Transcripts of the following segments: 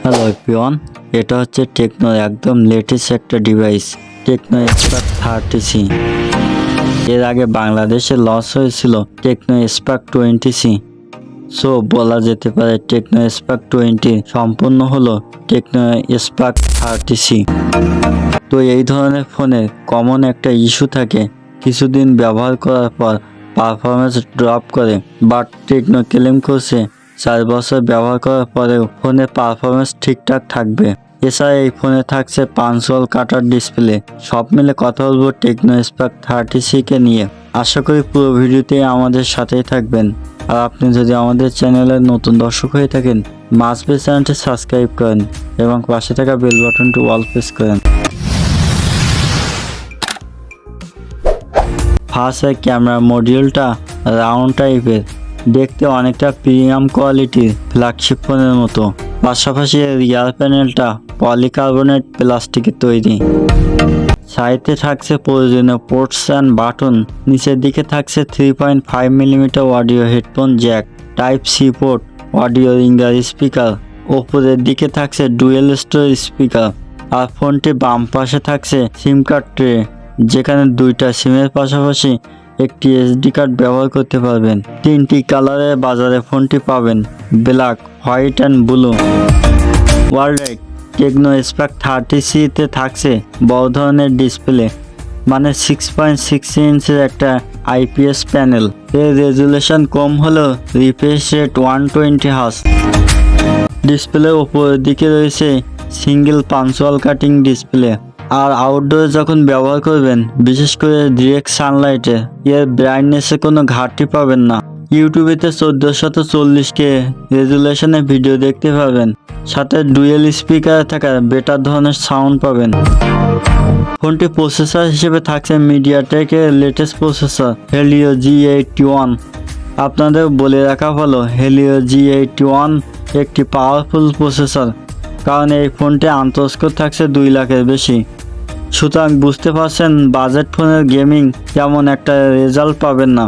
Hello everyone, এটা হচ্ছে techno একদম লেটেস্ট একটা ডিভাইস টেকনো স্পার্ক 30C। এর আগে বাংলাদেশে লঞ্চ হয়েছিল টেকনো স্পার্ক 20C। সো বলা যেতে পারে টেকনো স্পার্ক 20 সম্পূর্ণ হলো টেকনো স্পার্ক 30C। তো এই ধরনের ফোনে কমন একটা ইস্যু থাকে, কিছুদিন ব্যবহার করার পর পারফরমেন্স ড্রপ করে, বাট টেকনো ক্লেম করছে 4 বছর ব্যবহার করার পরেও ফোনের পারফরমেন্স ঠিকঠাক থাকবে। এছাড়া এই ফোনে থাকছে পাঞ্চুয়াল কাটার ডিসপ্লে। সব মিলে কথা বলবো টেকনো স্পার্ক 30C কে নিয়ে। আশা করি পুরো ভিডিওতে আমাদের সাথেই থাকবেন। আর আপনি যদি আমাদের চ্যানেলের নতুন দর্শক হয়ে থাকেন, মাস্ট বি চ্যানেলটি সাবস্ক্রাইব করেন এবং পাশে থাকা বেল বাটনটি অল প্রেস করেন। ফার্স্ট ক্যামেরা মডিউলটা রাউন্ড টাইপের, দেখতে অনেকটা প্রিমিয়াম কোয়ালিটির ফ্ল্যাগশিপ ফোনের মতো। পাশাপাশি রিয়ার প্যানেলটা পলিকার্বনেট প্লাস্টিকের তৈরি। সাইডে থাকছে প্রয়োজনীয় পোর্টস অ্যান্ড বাটন। নিচের দিকে থাকছে 3.5mm audio headphone jack, type C port, audio ringer speaker. ওপরের দিকে থাকছে ডুয়েল স্টোর স্পিকার। আর ফোনটির বাম পাশে থাকছে সিম কার্ড ট্রে, যেখানে দুইটা সিমের পাশাপাশি একটি এসডি কার্ড ব্যবহার করতে পারবেন। 3টি কালারে বাজারে ফোনটি পাবেন, black, white and blue. Alright, Tecno Spark 30C তে থাকছে বড় ধরনের ডিসপ্লে, মানে 6.6 ইঞ্চের একটা IPS প্যানেল। এর রেজুলেশন কম হলেও রিফ্রেশ রেট 120 হার্জ। ডিসপ্লের উপরের দিকে রয়েছে সিঙ্গেল পাঞ্চুয়াল কাটিং ডিসপ্লে। আর আউটডোরে যখন ব্যবহার করবেন, বিশেষ করে ডিরেক্ট সানলাইটে, এর ব্রাইটনেসে কোনো ঘাটতি পাবেন না। ইউটিউবেতে 1440K রেজুলেশনে ভিডিও দেখতে পাবেন, সাথে ডুয়েল স্পিকার থাকা বেটার ধরনের সাউন্ড পাবেন। ফোনটি প্রসেসর হিসেবে থাকছে মিডিয়াটেকের লেটেস্ট প্রসেসর হেলিও G81। আপনাদের বলে রাখা ভালো, হেলিও G81 একটি পাওয়ারফুল প্রসেসর, কারণ এই ফোনটি আন্তঃস্কোর থাকছে 2 লাখের বেশি। সুতরাং বুঝতে পারছেন বাজেট ফোনের গেমিং তেমন একটা রেজাল্ট পাবেন না।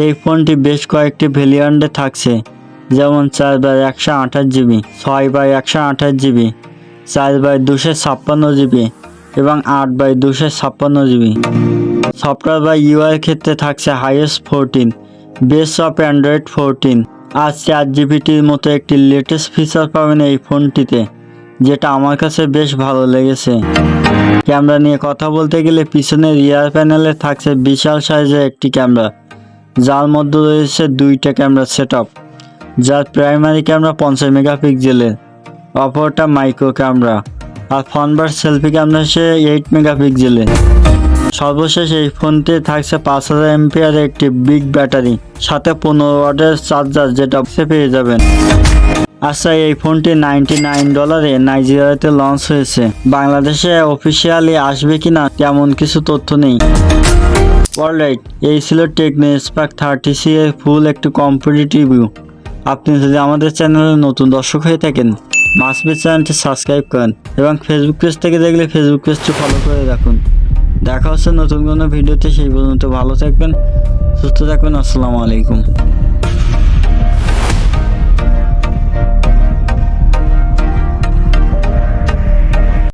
এই ফোনটি বেশ কয়েকটি ভেরিয়েন্টে থাকছে, যেমন 4/128GB, 6/128GB, 4/256GB এবং 8/256GB। সফটওয়্যার বা ইউআই ক্ষেত্রে থাকছে হাইয়েস্ট 14, বেস অফ অ্যান্ড্রয়েড 14। আর ChatGPTর মতো একটি লেটেস্ট ফিচার পাবেন এই ফোনটিতে, যেটা আমার কাছে বেশ ভালো লেগেছে। ক্যামেরা নিয়ে কথা বলতে গেলে পিছনে রিয়ার প্যানেলে থাকছে বিশাল সাইজের একটি ক্যামেরা, যার মধ্যে রয়েছে 2টা ক্যামেরা সেটআপ, যার প্রাইমারি ক্যামেরা 50 মেগাপিক্সেলের, অপরটা মাইক্রো ক্যামেরা, আর ফ্রন্টবার সেলফি ক্যামেরা সে 8 মেগাপিক্সেলের। সর্বশেষ এই ফোনতে থাকছে 5000 mAh একটি বিগ ব্যাটারি, সাথে 15 ওয়াটের চার্জার, যেটা পেয়ে যাবেন। আচ্ছা, এই ফোনটি $99 নাইজেরিয়াতে লঞ্চ হয়েছে। বাংলাদেশে অফিসিয়ালি আসবে কিনা তেমন কিছু তথ্য নেই। অলরাইট, এই ছিল টেকনো স্পার্ক 30C এর ফুল একটি কমপ্লিট রিভিউ। আপনি যদি আমাদের চ্যানেলে নতুন দর্শক হয়ে থাকেন, মাস্ট বি চ্যানেলটি সাবস্ক্রাইব করেন এবং ফেসবুক পেজ থেকে দেখলে ফেসবুক পেজটি ফলো করে রাখুন। দেখা হচ্ছে নতুন কোনো ভিডিওতে, সেই পর্যন্ত ভালো থাকবেন, সুস্থ থাকবেন। আসসালামু আলাইকুম।